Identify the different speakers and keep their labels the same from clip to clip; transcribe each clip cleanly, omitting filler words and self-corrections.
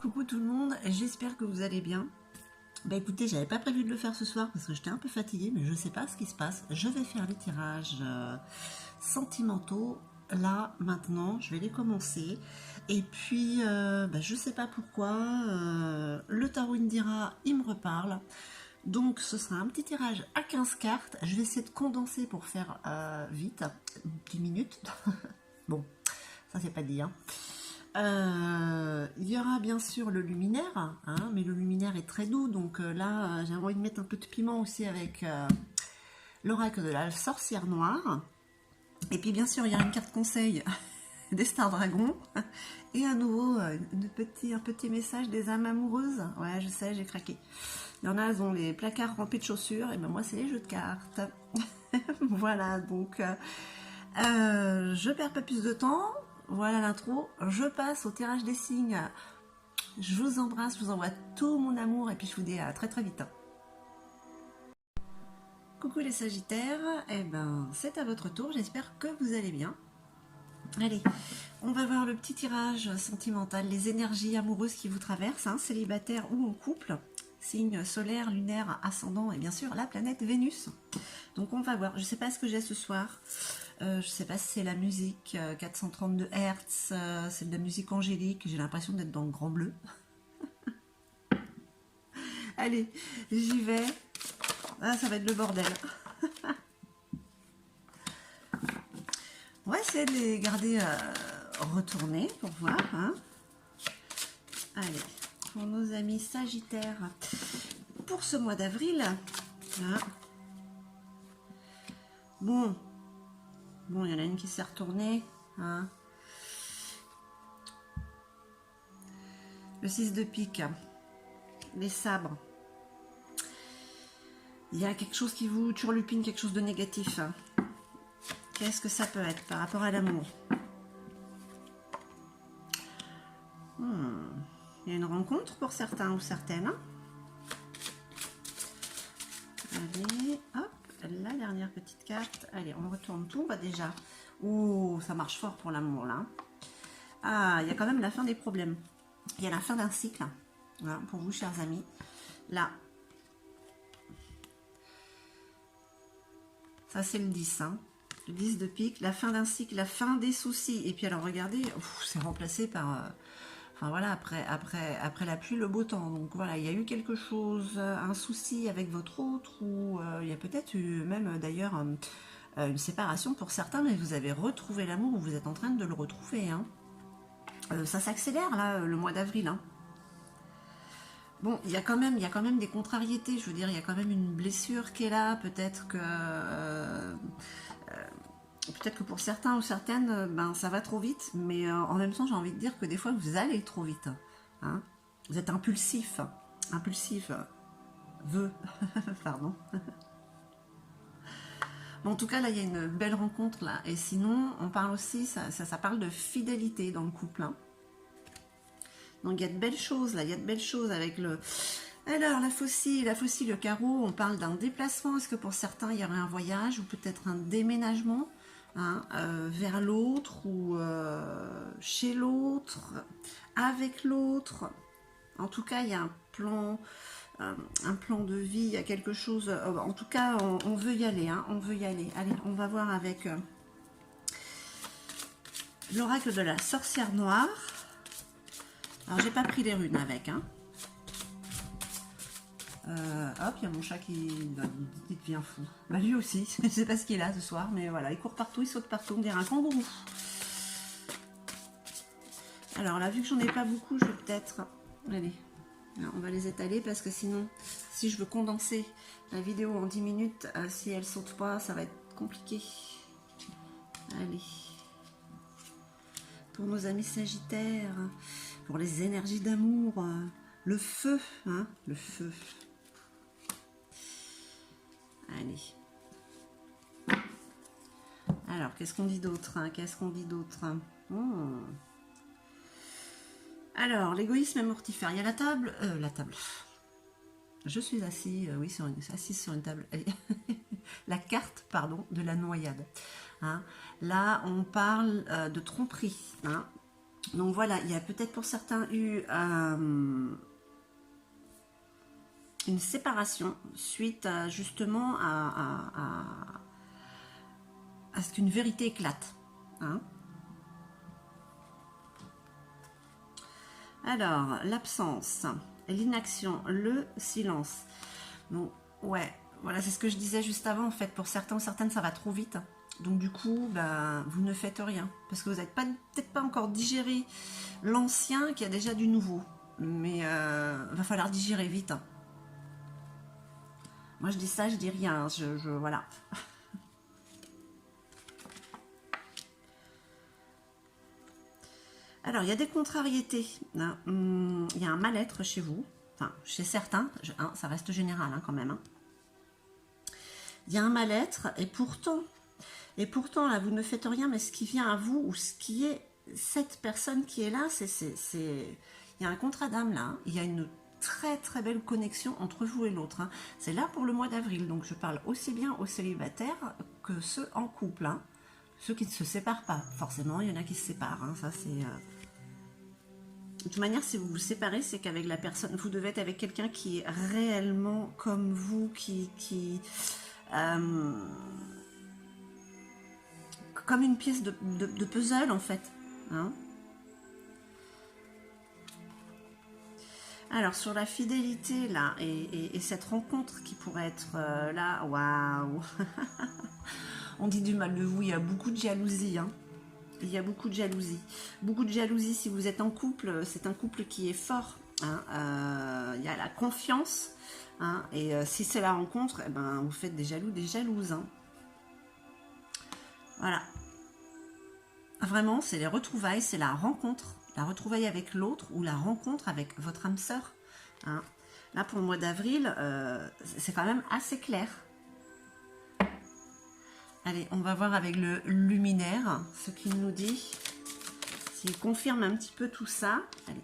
Speaker 1: Coucou tout le monde, j'espère que vous allez bien. Bah écoutez, j'avais pas prévu de le faire ce soir parce que j'étais un peu fatiguée, mais je sais pas ce qui se passe. Je vais faire les tirages sentimentaux. Là, maintenant, je vais les commencer. Et puis, je sais pas pourquoi, le tarot Indira, il me reparle. Donc, ce sera un petit tirage à 15 cartes. Je vais essayer de condenser pour faire vite, 10 minutes. Bon, ça c'est pas dit, hein. Il y aura bien sûr le luminaire, hein, mais le luminaire est très doux, donc là j'ai envie de mettre un peu de piment aussi avec l'oracle de la sorcière noire. Et puis bien sûr il y a une carte conseil des Stars Dragons et à nouveau un petit message des âmes amoureuses. Ouais, je sais, j'ai craqué. Il y en a, elles ont les placards remplis de chaussures, et ben moi c'est les jeux de cartes. Voilà, donc je perds pas plus de temps. Voilà l'intro, je passe au tirage des signes. Je vous embrasse, je vous envoie tout mon amour et puis je vous dis à très très vite. Coucou les Sagittaires, eh ben c'est à votre tour, j'espère que vous allez bien. Allez, on va voir le petit tirage sentimental, les énergies amoureuses qui vous traversent, hein, célibataire ou en couple, signe solaire, lunaire, ascendant et bien sûr la planète Vénus. Donc on va voir, je ne sais pas ce que j'ai ce soir. Je ne sais pas si c'est la musique 432 Hz, c'est de la musique angélique, j'ai l'impression d'être dans le grand bleu. Allez, j'y vais. Ah, ça va être le bordel. On va essayer de les garder retournés pour voir. Hein. Allez, pour nos amis Sagittaires, pour ce mois d'avril. Hein. Bon, il y en a une qui s'est retournée. Hein. Le 6 de pique. Les sabres. Il y a quelque chose qui vous turlupine, quelque chose de négatif. Hein. Qu'est-ce que ça peut être par rapport à l'amour? Il y a une rencontre pour certains ou certaines. Hein. Allez, hop. La dernière petite carte. Allez, on retourne tout. Bah déjà. Oh, ça marche fort pour l'amour là. Ah, il y a quand même la fin des problèmes. Il y a la fin d'un cycle. Voilà, pour vous, chers amis. Là. Ça, c'est le 10. Hein. Le 10 de pique. La fin d'un cycle, la fin des soucis. Et puis, alors, regardez, c'est remplacé par... Enfin voilà, après la pluie, le beau temps. Donc voilà, il y a eu quelque chose, un souci avec votre autre, ou il y a peut-être eu même d'ailleurs une séparation pour certains, mais vous avez retrouvé l'amour, ou vous êtes en train de le retrouver. Hein. Ça s'accélère là, le mois d'avril. Hein. Bon, il y a quand même des contrariétés, je veux dire, il y a quand même une blessure qui est là, peut-être que pour certains ou certaines, ça va trop vite, mais en même temps, j'ai envie de dire que des fois, vous allez trop vite. Hein. Vous êtes impulsif. Pardon. Bon, en tout cas, là, il y a une belle rencontre, là. Et sinon, on parle aussi, ça parle de fidélité dans le couple. Hein. Donc, il y a de belles choses, là. Il y a de belles choses avec le... Alors, la faucille, le carreau, on parle d'un déplacement. Est-ce que pour certains, il y aurait un voyage ou peut-être un déménagement? Hein, vers l'autre ou chez l'autre, avec l'autre. En tout cas, il y a un plan de vie, il y a quelque chose. En tout cas, on veut y aller. Hein, on veut y aller. Allez, on va voir avec l'oracle de la sorcière noire. Alors, j'ai pas pris les runes avec. Hein. Hop, il y a mon chat qui devient fou. Bah, lui aussi, je ne sais pas ce qu'il a ce soir, mais voilà, il court partout, il saute partout, on dirait un kangourou. Alors là, vu que j'en ai pas beaucoup, je vais peut-être... Allez, on va les étaler parce que sinon, si je veux condenser la vidéo en 10 minutes, si elle saute pas, ça va être compliqué. Allez. Pour nos amis Sagittaires, pour les énergies d'amour, le feu, hein, le feu. Allez. Alors, qu'est-ce qu'on dit d'autre? Hein? Qu'est-ce qu'on dit d'autre? Alors, l'égoïsme est mortifère. Il y a la table. Je suis assise sur une table. La carte, pardon, de la noyade. Hein? Là, on parle de tromperie. Hein? Donc voilà, il y a peut-être pour certains eu une séparation suite justement à ce qu'une vérité éclate. Hein. Alors, l'absence, l'inaction, le silence. Donc, ouais, voilà, c'est ce que je disais juste avant, en fait. Pour certains ou certaines, ça va trop vite. Donc, du coup, ben, vous ne faites rien. Parce que vous n'êtes peut-être pas encore digéré l'ancien qui a déjà du nouveau. Mais va falloir digérer vite. Moi, je dis ça, je dis rien. Voilà. Alors, il y a des contrariétés. Hein. Il y a un mal-être chez vous. Enfin, chez certains. Hein, ça reste général hein, quand même. Hein. Il y a un mal-être et pourtant, là, vous ne faites rien, mais ce qui vient à vous ou ce qui est cette personne qui est là, il y a un contrat d'âme là. Hein. Il y a une très très belle connexion entre vous et l'autre. Hein. C'est là pour le mois d'avril. Donc, je parle aussi bien aux célibataires que ceux en couple. Hein. Ceux qui ne se séparent pas. Forcément, il y en a qui se séparent. Hein. Ça, c'est... De toute manière, si vous vous séparez, c'est qu'avec la personne, vous devez être avec quelqu'un qui est réellement comme vous, comme une pièce de puzzle, en fait. Hein. Alors, sur la fidélité, là, et cette rencontre qui pourrait être là, waouh. On dit du mal de vous, il y a beaucoup de jalousie, hein. Il y a beaucoup de jalousie. Beaucoup de jalousie si vous êtes en couple. C'est un couple qui est fort. Hein. Il y a la confiance. Hein. Et si c'est la rencontre, eh ben, vous faites des jaloux, des jalouses. Hein. Voilà. Vraiment, c'est les retrouvailles, c'est la rencontre. La retrouvaille avec l'autre ou la rencontre avec votre âme sœur. Hein. Là, pour le mois d'avril, c'est quand même assez clair. Allez, on va voir avec le luminaire ce qu'il nous dit. S'il confirme un petit peu tout ça. Allez.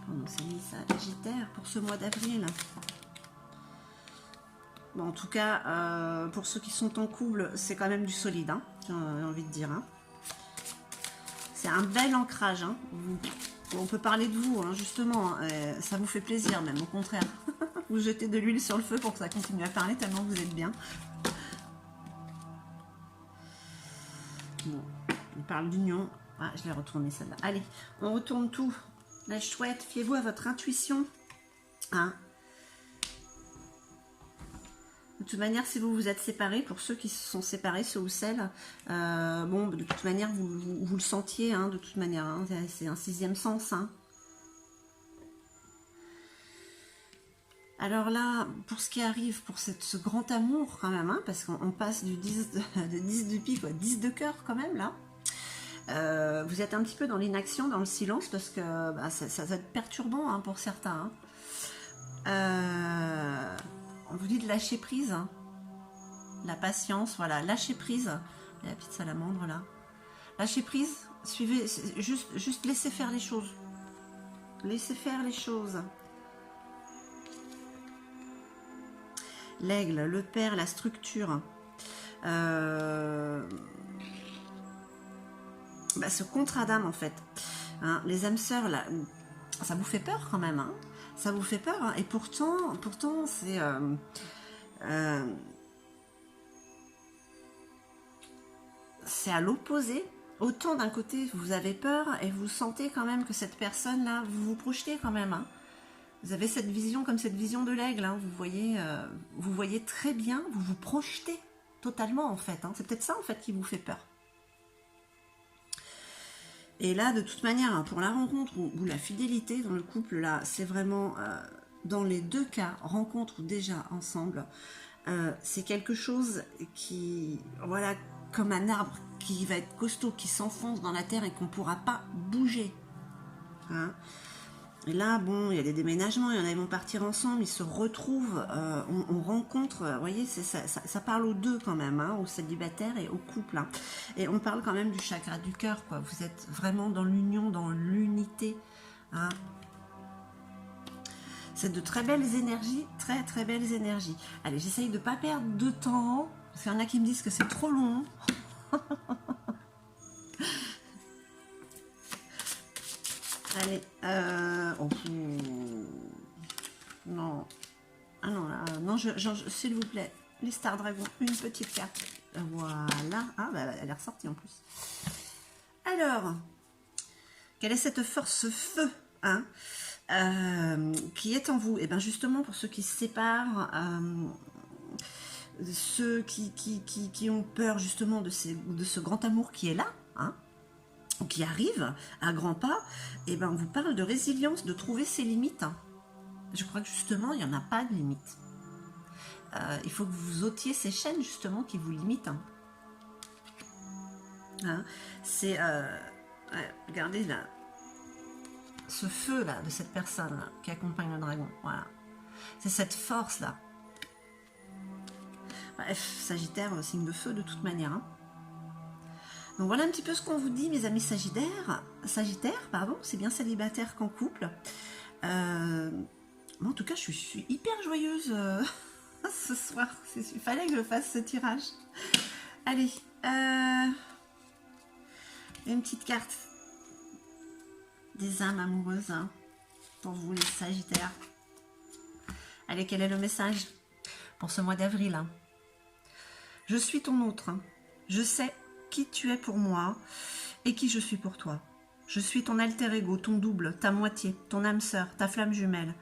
Speaker 1: On s'est mis ça Sagittaire pour ce mois d'avril. Bon, en tout cas, pour ceux qui sont en couple, c'est quand même du solide, hein, j'ai envie de dire. Hein. C'est un bel ancrage. Hein. On peut parler de vous, hein, justement. Ça vous fait plaisir, même, au contraire. Vous jetez de l'huile sur le feu pour que ça continue à parler tellement vous êtes bien. Bon, on parle d'union. Ah, je l'ai retourné celle-là. Allez, on retourne tout. La chouette, fiez-vous à votre intuition. Hein. De toute manière, si vous vous êtes séparés, pour ceux qui se sont séparés, ceux ou celles, bon, de toute manière, vous le sentiez, hein, de toute manière. Hein, c'est un sixième sens, hein. Alors là, pour ce qui arrive, pour ce grand amour quand même, hein, parce qu'on passe du 10 de pique au 10 de cœur quand même là, vous êtes un petit peu dans l'inaction, dans le silence, parce que bah, ça va être perturbant hein, pour certains. Hein. On vous dit de lâcher prise, hein. La patience, voilà, lâcher prise, la petite salamandre là, lâcher prise, suivez, juste laissez faire les choses, laissez faire les choses. L'aigle, le père, la structure. Bah, ce contrat d'âme, en fait. Hein, les âmes sœurs, là, ça vous fait peur quand même. Hein, ça vous fait peur. Hein, et pourtant c'est... c'est à l'opposé. Autant d'un côté, vous avez peur et vous sentez quand même que cette personne-là, vous vous projetez quand même. Hein. Vous avez cette vision comme cette vision de l'aigle, hein. Vous voyez très bien, vous vous projetez totalement en fait. Hein. C'est peut-être ça en fait qui vous fait peur. Et là, de toute manière, hein, pour la rencontre ou la fidélité dans le couple, là, c'est vraiment, dans les deux cas, rencontre ou déjà ensemble, c'est quelque chose qui, voilà, comme un arbre qui va être costaud, qui s'enfonce dans la terre et qu'on ne pourra pas bouger. Hein. Et là, bon, il y a des déménagements, il y en a qui vont partir ensemble, ils se retrouvent, on rencontre, vous voyez, ça parle aux deux quand même, hein, aux célibataires et aux couples. Hein. Et on parle quand même du chakra du cœur, quoi. Vous êtes vraiment dans l'union, dans l'unité. Hein. C'est de très belles énergies, très très belles énergies. Allez, j'essaye de ne pas perdre de temps, parce qu'il y en a qui me disent que c'est trop long. Allez, oh, non, ah non, là, non, s'il vous plaît, les Stars Dragons, une petite carte, voilà, ah bah elle est ressortie en plus. Alors, quelle est cette force feu, hein, qui est en vous? Et bien justement, pour ceux qui se séparent, ceux qui ont peur justement de ce grand amour qui est là, hein, qui arrive à grands pas, et ben on vous parle de résilience, de trouver ses limites. Je crois que justement, il n'y en a pas de limite. Il faut que vous ôtiez ces chaînes justement qui vous limitent. Hein, c'est... ouais, regardez là, ce feu là de cette personne là, qui accompagne le dragon, voilà. C'est cette force là. Bref, Sagittaire, signe de feu de toute manière. Hein. Donc voilà un petit peu ce qu'on vous dit, mes amis Sagittaires, pardon, c'est bien célibataire qu'en couple. Moi, en tout cas, je suis hyper joyeuse ce soir. Il fallait que je fasse ce tirage. Allez, une petite carte des âmes amoureuses hein, pour vous les Sagittaires. Allez, quel est le message pour ce mois d'avril hein? Je suis ton autre. Je sais qui tu es pour moi et qui je suis pour toi. Je suis ton alter ego, ton double, ta moitié, ton âme sœur, ta flamme jumelle,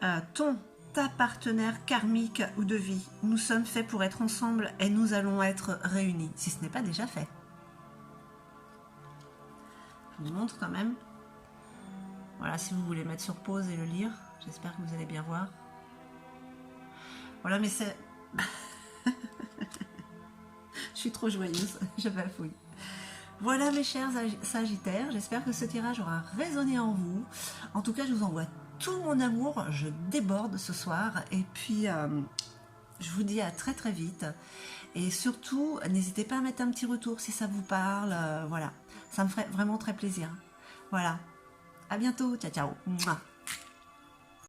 Speaker 1: ta partenaire karmique ou de vie. Nous sommes faits pour être ensemble et nous allons être réunis, si ce n'est pas déjà fait. Je vous montre quand même. Voilà, si vous voulez mettre sur pause et le lire, j'espère que vous allez bien voir. Voilà, mais c'est... Je suis trop joyeuse, je bafouille. Voilà mes chers Sagittaires, j'espère que ce tirage aura résonné en vous. En tout cas, je vous envoie tout mon amour, je déborde ce soir. Et puis, je vous dis à très très vite. Et surtout, n'hésitez pas à mettre un petit retour si ça vous parle. Voilà, ça me ferait vraiment très plaisir. Voilà, à bientôt, ciao ciao. Mouah.